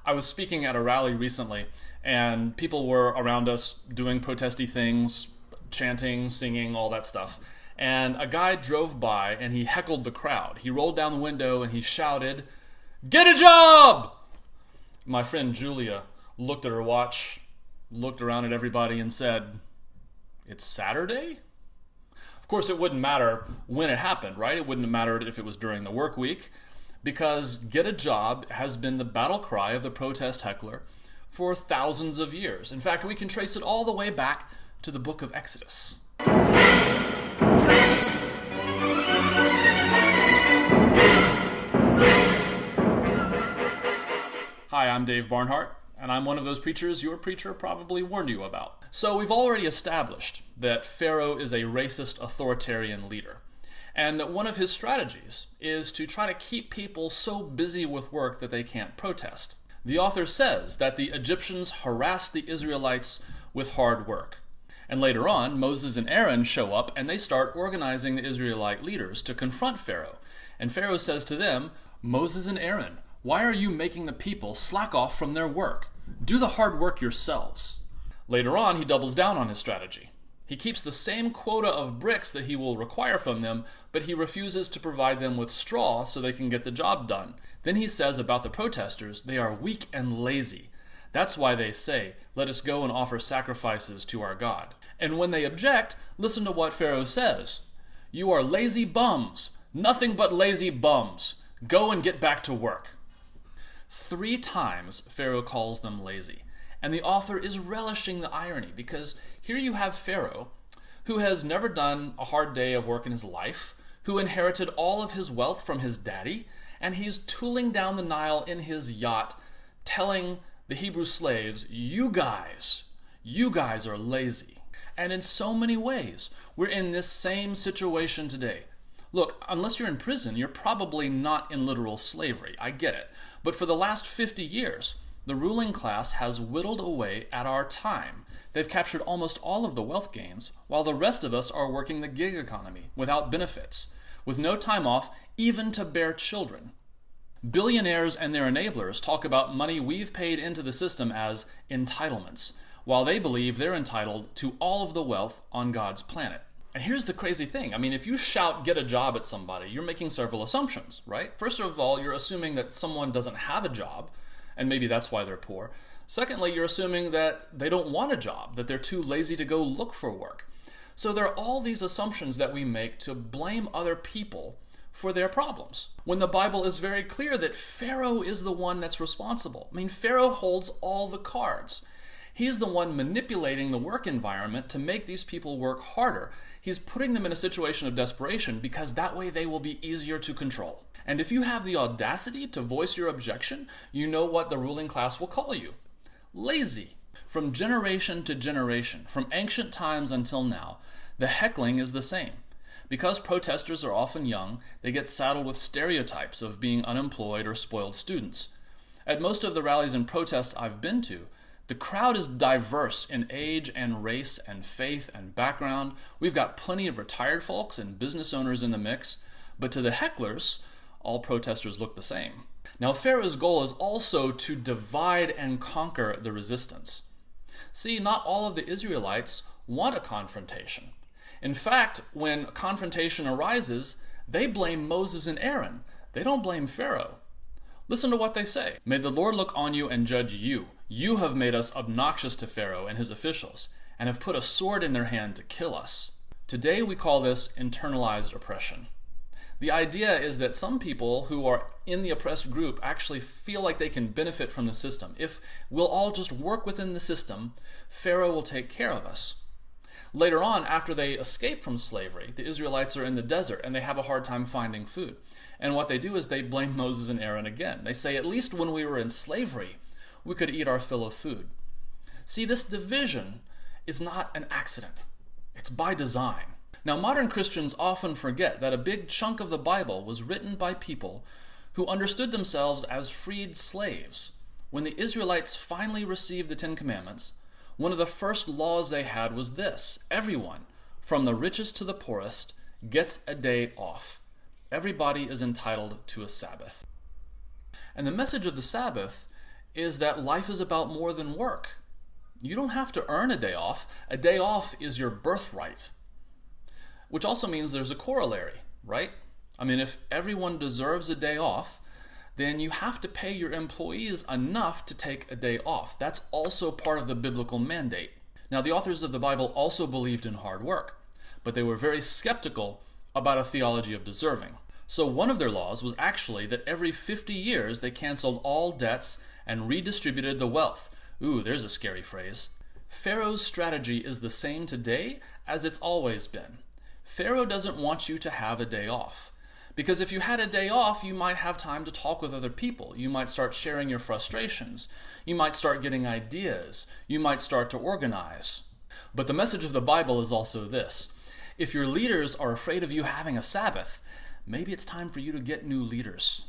I was speaking at a rally recently, and people were around us doing protesty things, chanting, singing, all that stuff. And a guy drove by and he heckled the crowd. He rolled down the window and he shouted, "Get a job!" My friend Julia looked at her watch, looked around at everybody and said, "It's Saturday?" Of course, it wouldn't matter when it happened, right? It wouldn't have mattered if it was during the work week, because get a job has been the battle cry of the protest heckler for thousands of years. In fact, we can trace it all the way back to the book of Exodus. Hi, I'm Dave Barnhart, and I'm one of those preachers your preacher probably warned you about. So we've already established that Pharaoh is a racist authoritarian leader, and that one of his strategies is to try to keep people so busy with work that they can't protest. The author says that the Egyptians harassed the Israelites with hard work. And later on, Moses and Aaron show up and they start organizing the Israelite leaders to confront Pharaoh. And Pharaoh says to them, "Moses and Aaron, why are you making the people slack off from their work? Do the hard work yourselves." Later on, he doubles down on his strategy. He keeps the same quota of bricks that he will require from them, but he refuses to provide them with straw so they can get the job done. Then he says about the protesters, they are weak and lazy. That's why they say, "Let us go and offer sacrifices to our God." And when they object, listen to what Pharaoh says. "You are lazy bums, nothing but lazy bums. Go and get back to work." 3 times Pharaoh calls them lazy. And the author is relishing the irony, because here you have Pharaoh, who has never done a hard day of work in his life, who inherited all of his wealth from his daddy, and he's tooling down the Nile in his yacht, telling the Hebrew slaves, you guys are lazy. And in so many ways, we're in this same situation today. Look, unless you're in prison, you're probably not in literal slavery. I get it. But for the last 50 years, the ruling class has whittled away at our time. They've captured almost all of the wealth gains, while the rest of us are working the gig economy without benefits, with no time off even to bear children. Billionaires and their enablers talk about money we've paid into the system as entitlements, while they believe they're entitled to all of the wealth on God's planet. And here's the crazy thing. I mean, if you shout, "Get a job" at somebody, you're making several assumptions, right? First of all, you're assuming that someone doesn't have a job, and maybe that's why they're poor. Secondly, you're assuming that they don't want a job, that they're too lazy to go look for work. So there are all these assumptions that we make to blame other people for their problems, when the Bible is very clear that Pharaoh is the one that's responsible. I mean, Pharaoh holds all the cards. He's the one manipulating the work environment to make these people work harder. He's putting them in a situation of desperation because that way they will be easier to control. And if you have the audacity to voice your objection, you know what the ruling class will call you: lazy. From generation to generation, from ancient times until now, the heckling is the same. Because protesters are often young, they get saddled with stereotypes of being unemployed or spoiled students. At most of the rallies and protests I've been to, the crowd is diverse in age and race and faith and background. We've got plenty of retired folks and business owners in the mix, but to the hecklers, all protesters look the same. Now, Pharaoh's goal is also to divide and conquer the resistance. See, not all of the Israelites want a confrontation. In fact, when a confrontation arises, they blame Moses and Aaron. They don't blame Pharaoh. Listen to what they say. "May the Lord look on you and judge you. You have made us obnoxious to Pharaoh and his officials, and have put a sword in their hand to kill us." Today we call this internalized oppression. The idea is that some people who are in the oppressed group actually feel like they can benefit from the system. If we'll all just work within the system, Pharaoh will take care of us. Later on, after they escape from slavery, the Israelites are in the desert and they have a hard time finding food. And what they do is they blame Moses and Aaron again. They say, "At least when we were in slavery, we could eat our fill of food." See, this division is not an accident. It's by design. Now, modern Christians often forget that a big chunk of the Bible was written by people who understood themselves as freed slaves. When the Israelites finally received the 10 Commandments, one of the first laws they had was this: everyone, from the richest to the poorest, gets a day off. Everybody is entitled to a Sabbath. And the message of the Sabbath is that life is about more than work. You don't have to earn a day off. A day off is your birthright. Which also means there's a corollary, right? I mean, if everyone deserves a day off, then you have to pay your employees enough to take a day off. That's also part of the biblical mandate. Now, the authors of the Bible also believed in hard work, but they were very skeptical about a theology of deserving. So one of their laws was actually that every 50 years they canceled all debts and redistributed the wealth. Ooh, there's a scary phrase. Pharaoh's strategy is the same today as it's always been. Pharaoh doesn't want you to have a day off. Because if you had a day off, you might have time to talk with other people. You might start sharing your frustrations. You might start getting ideas. You might start to organize. But the message of the Bible is also this. If your leaders are afraid of you having a Sabbath, maybe it's time for you to get new leaders.